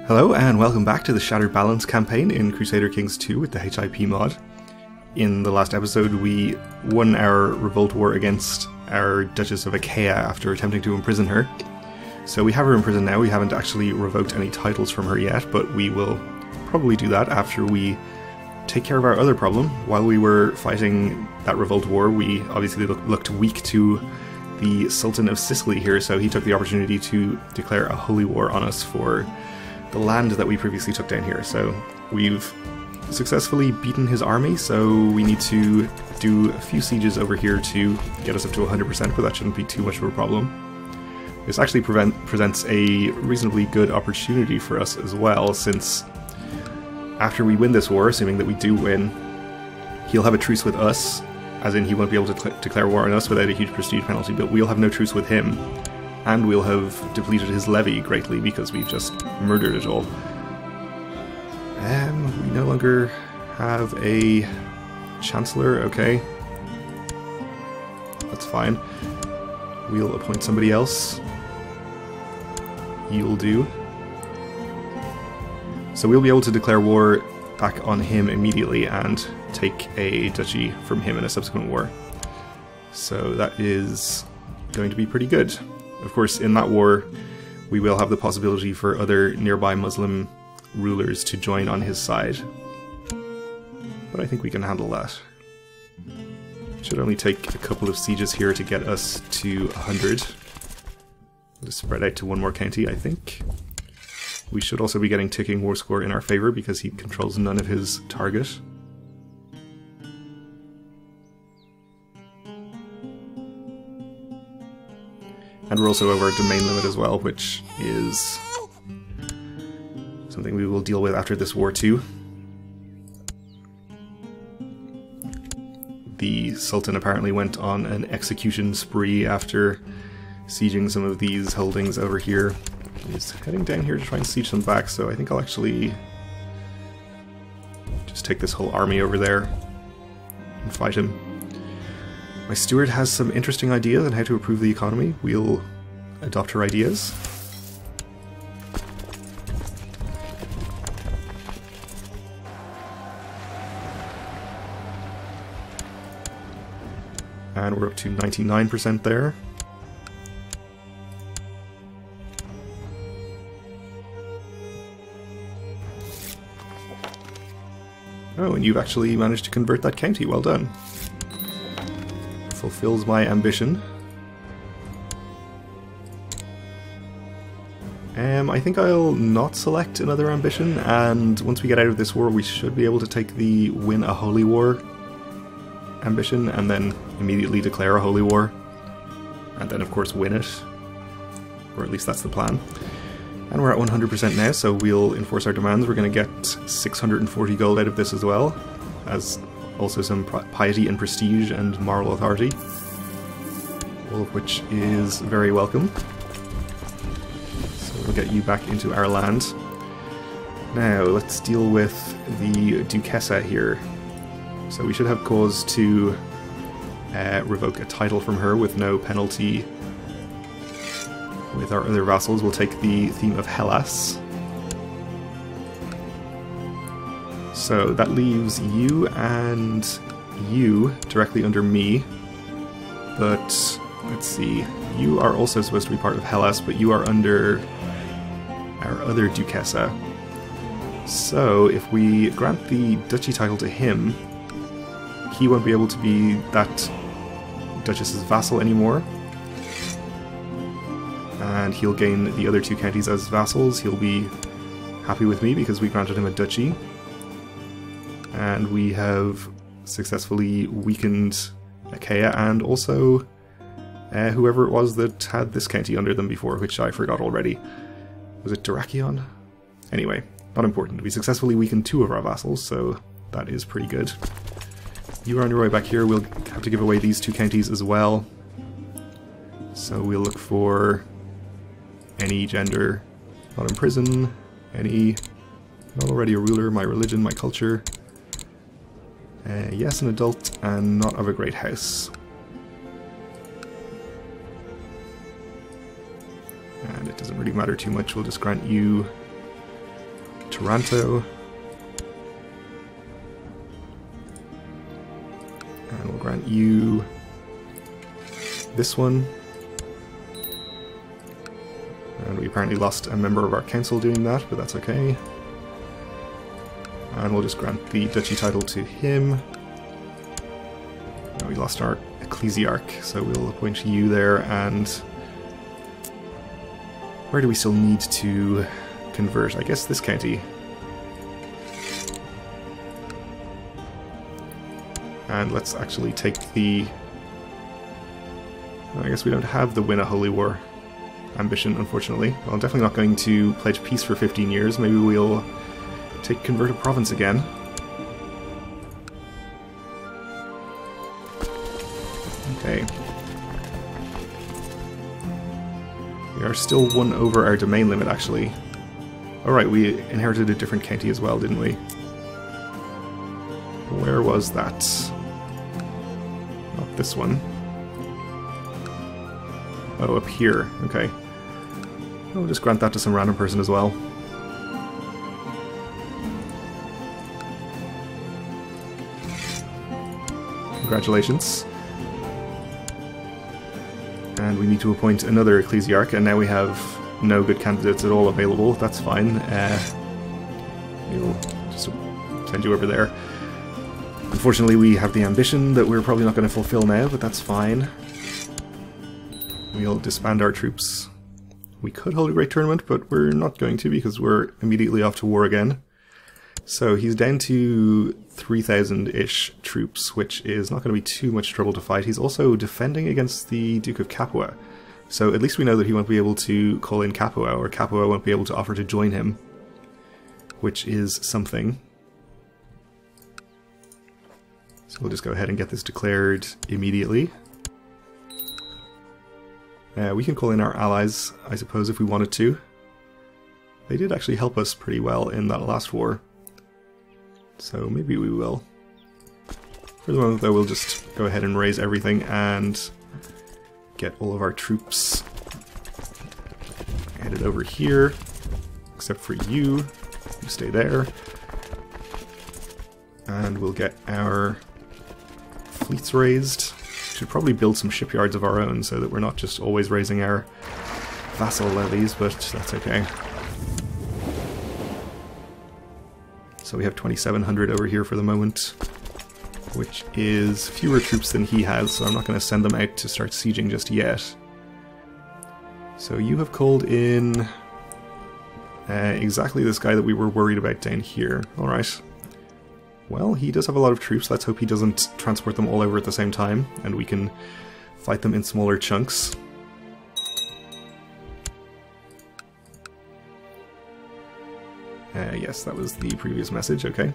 Hello and welcome back to the Shattered Balance campaign in Crusader Kings 2 with the HIP mod. In the last episode we won our revolt war against our Duchess of Achaia after attempting to imprison her. So we have her in prison now. We haven't actually revoked any titles from her yet, but we will probably do that after we take care of our other problem. While we were fighting that revolt war, we obviously looked weak to the Sultan of Sicily here, so he took the opportunity to declare a holy war on us for the land that we previously took down here. So we've successfully beaten his army, so we need to do a few sieges over here to get us up to 100%, but that shouldn't be too much of a problem. This actually presents a reasonably good opportunity for us as well, since after we win this war, assuming that we do win, he'll have a truce with us, as in he won't be able to declare war on us without a huge prestige penalty, but we'll have no truce with him. And we'll have depleted his levy greatly because we've just murdered it all. We no longer have a chancellor, okay. That's fine. We'll appoint somebody else. You'll do. So we'll be able to declare war back on him immediately and take a duchy from him in a subsequent war. So that is going to be pretty good. Of course, in that war, we will have the possibility for other nearby Muslim rulers to join on his side. But I think we can handle that. It should only take a couple of sieges here to get us to 100. Just spread out to one more county, I think. We should also be getting ticking war score in our favour because he controls none of his target. And we're also over our domain limit as well, which is something we will deal with after this war too. The Sultan apparently went on an execution spree after sieging some of these holdings over here. He's heading down here to try and siege them back, so I think I'll actually just take this whole army over there and fight him. My steward has some interesting ideas on how to improve the economy. We'll adopt her ideas. And we're up to 99% there. Oh, and you've actually managed to convert that county. Well done. Fulfills my ambition. I think I'll not select another ambition, and once we get out of this war we should be able to take the win a holy war ambition and then immediately declare a holy war, and then of course win it, or at least that's the plan. And we're at 100% now, so we'll enforce our demands. We're going to get 640 gold out of this as well, as also some piety and prestige and moral authority, all of which is very welcome. So we'll get you back into our land. Now let's deal with the Duchessa here. So we should have cause to revoke a title from her with no penalty. With our other vassals, we'll take the theme of Hellas. So that leaves you and you directly under me, but let's see, you are also supposed to be part of Hellas, but you are under our other Duchessa. So if we grant the duchy title to him, he won't be able to be that Duchess's vassal anymore, and he'll gain the other two counties as vassals. He'll be happy with me because we granted him a duchy. And we have successfully weakened Achaia and also whoever it was that had this county under them before, which I forgot already. Was it Dyrrhachion? Anyway, not important. We successfully weakened two of our vassals, so that is pretty good. You are on your way back here. We'll have to give away these two counties as well. So we'll look for any gender, not in prison, any, not already a ruler, my religion, my culture. Yes, an adult, and not of a great house. And it doesn't really matter too much, we'll just grant you Taranto. And we'll grant you this one. And we apparently lost a member of our council doing that, but that's okay. And we'll just grant the duchy title to him. And we lost our ecclesiarch, so we'll appoint you there. And where do we still need to convert? I guess this county. And let's actually take the... I guess we don't have the win a holy war ambition, unfortunately. Well, I'm definitely not going to pledge peace for 15 years. Maybe we'll take convert a province again. Okay. We are still one over our domain limit, actually. Alright, we inherited a different county as well, didn't we? Where was that? Not this one. Oh, up here. Okay. We'll just grant that to some random person as well. Congratulations. And we need to appoint another ecclesiarch, and now we have no good candidates at all available. That's fine. We'll just send you over there. Unfortunately, we have the ambition that we're probably not going to fulfill now, but that's fine. We'll disband our troops. We could hold a great tournament, but we're not going to because we're immediately off to war again. So he's down to 3,000-ish troops, which is not going to be too much trouble to fight. He's also defending against the Duke of Capua. So at least we know that he won't be able to call in Capua, or Capua won't be able to offer to join him, which is something. So we'll just go ahead and get this declared immediately. We can call in our allies, I suppose, if we wanted to. They did actually help us pretty well in that last war. So maybe we will. For the moment, though, we'll just go ahead and raise everything and get all of our troops headed over here. Except for you. You stay there. And we'll get our fleets raised. Should probably build some shipyards of our own so that we're not just always raising our vassal levies, but that's okay. So we have 2,700 over here for the moment, which is fewer troops than he has, so I'm not going to send them out to start sieging just yet. So you have called in exactly this guy that we were worried about down here. Alright. Well, he does have a lot of troops. Let's hope he doesn't transport them all over at the same time, and we can fight them in smaller chunks. Yes, that was the previous message, okay.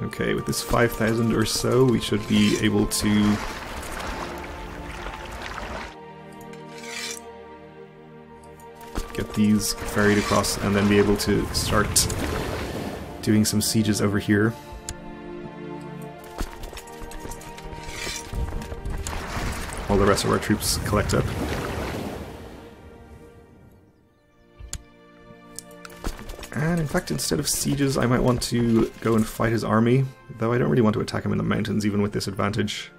Okay, with this 5,000 or so, we should be able to get these ferried across and then be able to start doing some sieges over here. While the rest of our troops collect up. And in fact, instead of sieges, I might want to go and fight his army, though I don't really want to attack him in the mountains, even with this advantage.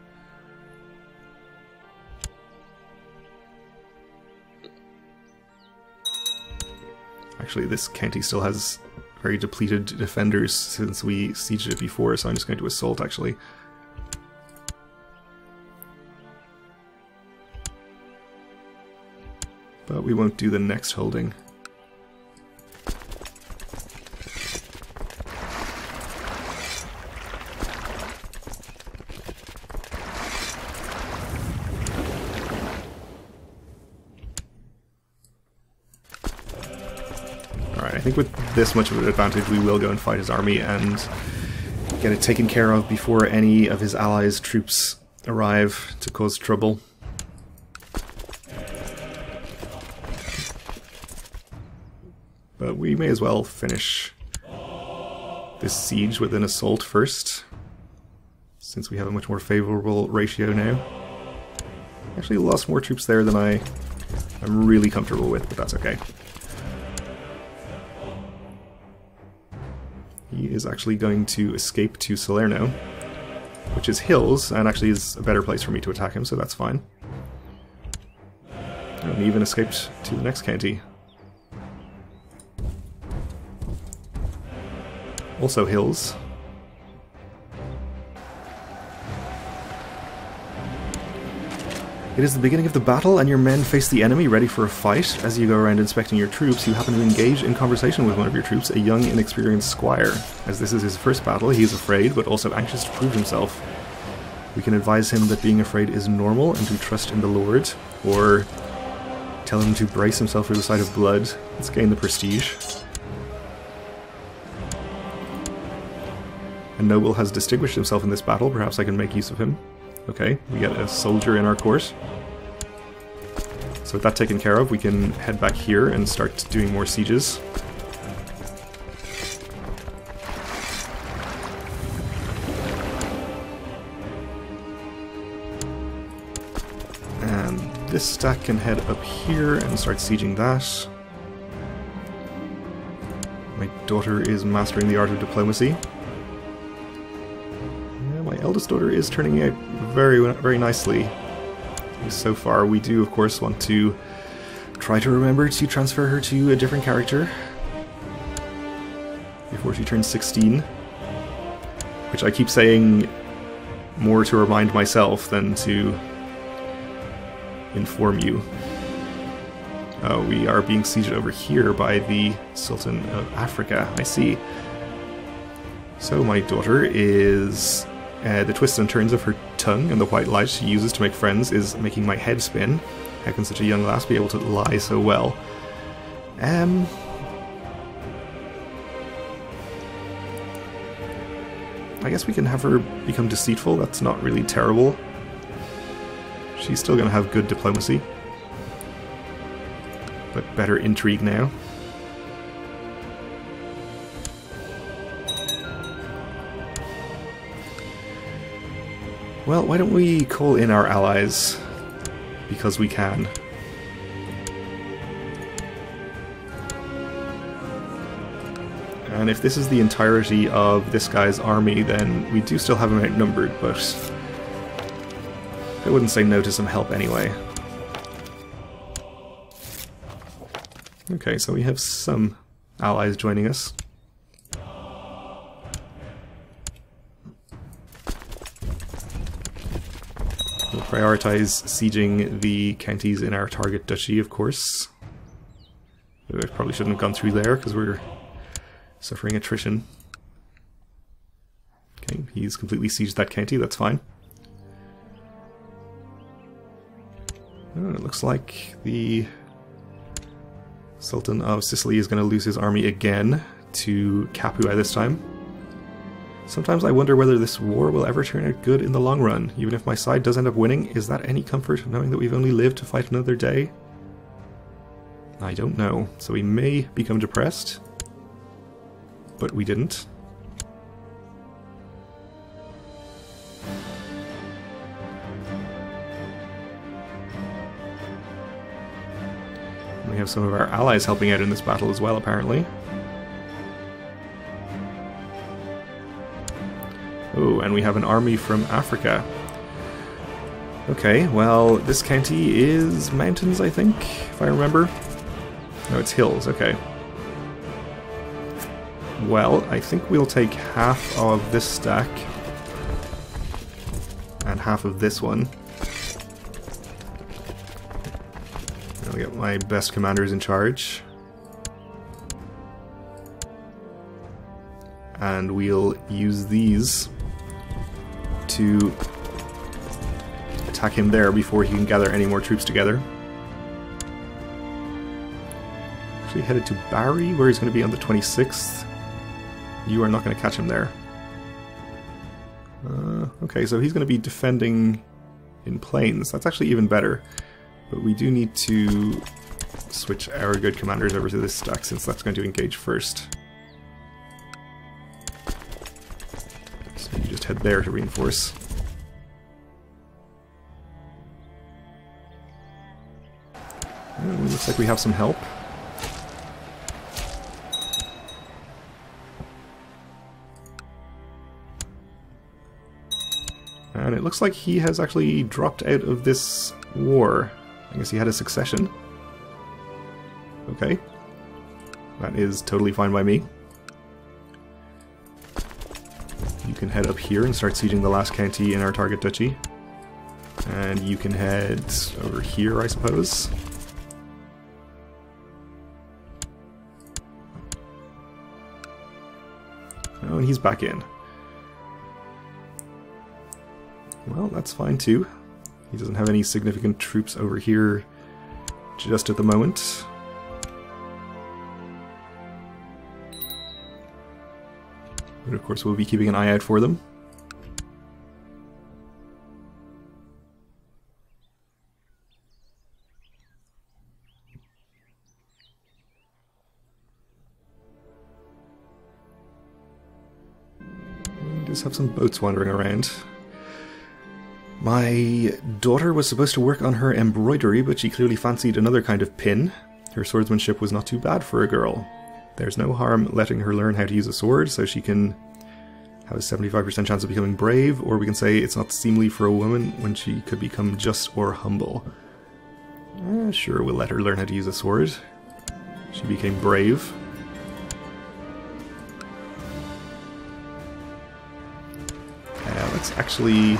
Actually, this county still has very depleted defenders since we sieged it before, so I'm just going to assault, actually. But we won't do the next holding. Alright, I think with this much of an advantage we will go and fight his army and get it taken care of before any of his allies' troops arrive to cause trouble. But we may as well finish this siege with an assault first, since we have a much more favourable ratio now. Actually lost more troops there than I'm really comfortable with, but that's okay. He is actually going to escape to Salerno, which is hills, and actually is a better place for me to attack him, so that's fine. And he even escaped to the next county. Also hills. It is the beginning of the battle, and your men face the enemy ready for a fight. As you go around inspecting your troops, you happen to engage in conversation with one of your troops, a young, inexperienced squire. As this is his first battle, he is afraid, but also anxious to prove himself. We can advise him that being afraid is normal and to trust in the Lord, or tell him to brace himself for the sight of blood. Let's gain the prestige. A noble has distinguished himself in this battle, perhaps I can make use of him. Okay, we get a soldier in our court. So with that taken care of, we can head back here and start doing more sieges. And this stack can head up here and start sieging that. My daughter is mastering the art of diplomacy. My eldest daughter is turning out very nicely. So far, we do of course want to try to remember to transfer her to a different character before she turns 16, which I keep saying more to remind myself than to inform you. Oh, we are being sieged over here by the Sultan of Africa, I see. So my daughter is... the twists and turns of her tongue and the white light she uses to make friends is making my head spin. How can such a young lass be able to lie so well? I guess we can have her become deceitful. That's not really terrible. She's still going to have good diplomacy, but better intrigue now. Well, why don't we call in our allies, because we can. And if this is the entirety of this guy's army, then we do still have him outnumbered, but I wouldn't say no to some help anyway. Okay, so we have some allies joining us. We'll prioritize sieging the counties in our target duchy, of course. I probably shouldn't have gone through there because we're suffering attrition. Okay, he's completely sieged that county, that's fine. Oh, it looks like the Sultan of Sicily is going to lose his army again to Capua this time. Sometimes I wonder whether this war will ever turn out good in the long run. Even if my side does end up winning, is that any comfort knowing that we've only lived to fight another day? I don't know. So we may become depressed, but we didn't. We have some of our allies helping out in this battle as well, apparently. Oh, and we have an army from Africa. Okay, well, this county is mountains, I think, if I remember. No, it's hills, okay. Well, I think we'll take half of this stack and half of this one. I'll get my best commanders in charge. And we'll use these to attack him there before he can gather any more troops together. Actually headed to Bari, where he's going to be on the 26th. You are not going to catch him there. Okay, so he's going to be defending in plains. That's actually even better. But we do need to switch our good commanders over to this stack, since that's going to engage first. So you just head there to reinforce. Looks like we have some help. And it looks like he has actually dropped out of this war. I guess he had a succession. Okay. That is totally fine by me. You can head up here and start sieging the last county in our target duchy. And you can head over here, I suppose. Oh, and he's back in. Well, that's fine too. He doesn't have any significant troops over here just at the moment. But of course we'll be keeping an eye out for them. We just have some boats wandering around. My daughter was supposed to work on her embroidery, but she clearly fancied another kind of pin. Her swordsmanship was not too bad for a girl. There's no harm letting her learn how to use a sword, so she can have a 75% chance of becoming brave, or we can say it's not seemly for a woman when she could become just or humble. Sure, we'll let her learn how to use a sword. She became brave. Let's actually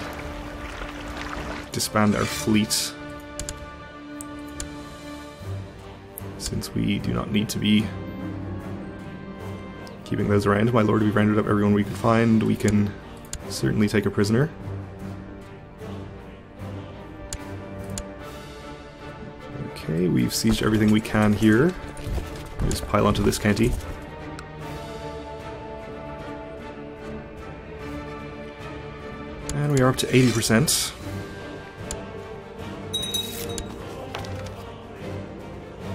disband our fleet, since we do not need to be keeping those around. My lord, we've rounded up everyone we could find. We can certainly take a prisoner. Okay, we've sieged everything we can here. Just pile onto this county. And we are up to 80%.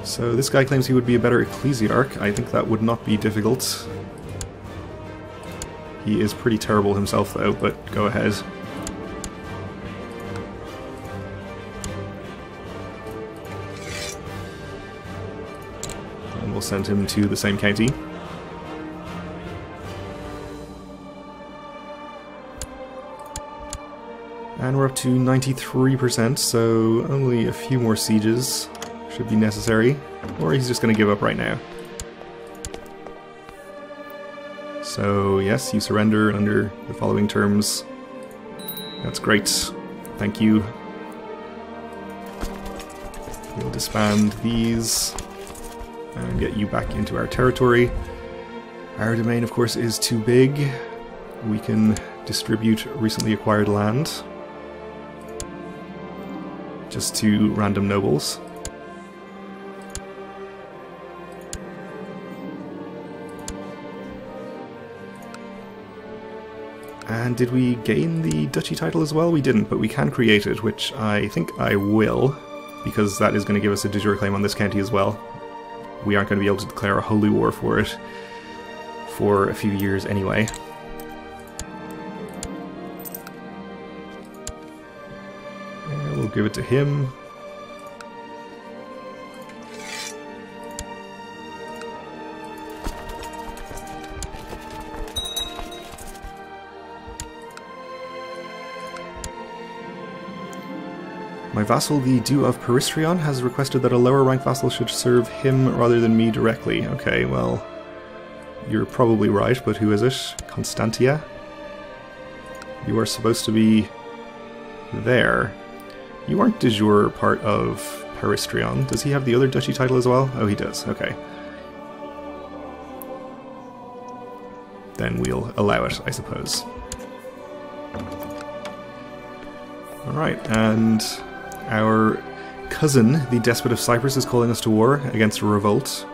So this guy claims he would be a better ecclesiarch. I think that would not be difficult. He is pretty terrible himself though, but go ahead. And we'll send him to the same county. And we're up to 93%, so only a few more sieges should be necessary, or he's just going to give up right now. So yes, you surrender under the following terms. That's great. Thank you. We'll disband these and get you back into our territory. Our domain, of course, is too big. We can distribute recently acquired land just to random nobles. And did we gain the duchy title as well? We didn't, but we can create it, which I think I will, because that is going to give us a de jure claim on this county as well. We aren't going to be able to declare a holy war for it for a few years anyway. And we'll give it to him. My vassal, the Dew of Peristrion, has requested that a lower rank vassal should serve him rather than me directly. Okay, well, you're probably right, but who is it? Constantia? You are supposed to be there. You aren't de jure part of Peristrion. Does he have the other duchy title as well? Oh, he does. Okay. Then we'll allow it, I suppose. Alright, and our cousin, the Despot of Cyprus, is calling us to war against a revolt.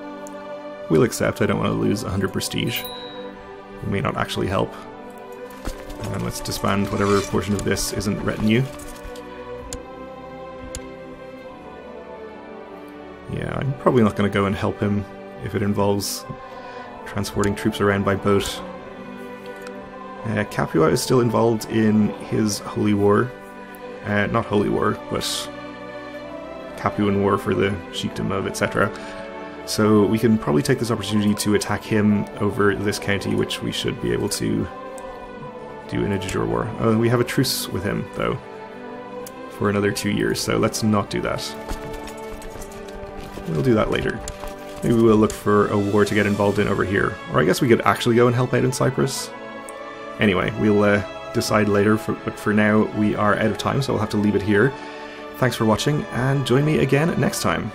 We'll accept. I don't want to lose 100 prestige. It may not actually help. And let's disband whatever portion of this isn't retinue. Yeah, I'm probably not going to go and help him if it involves transporting troops around by boat. Capua is still involved in his holy war. Not holy war, but Capuan War for the Sheikdom of etc. So we can probably take this opportunity to attack him over this county, which we should be able to do in a de jure war. We have a truce with him, though, for another 2 years, so let's not do that. We'll do that later. Maybe we'll look for a war to get involved in over here. Or I guess we could actually go and help out in Cyprus. Anyway, we'll decide later, but for now we are out of time, so we'll have to leave it here. Thanks for watching, and join me again next time.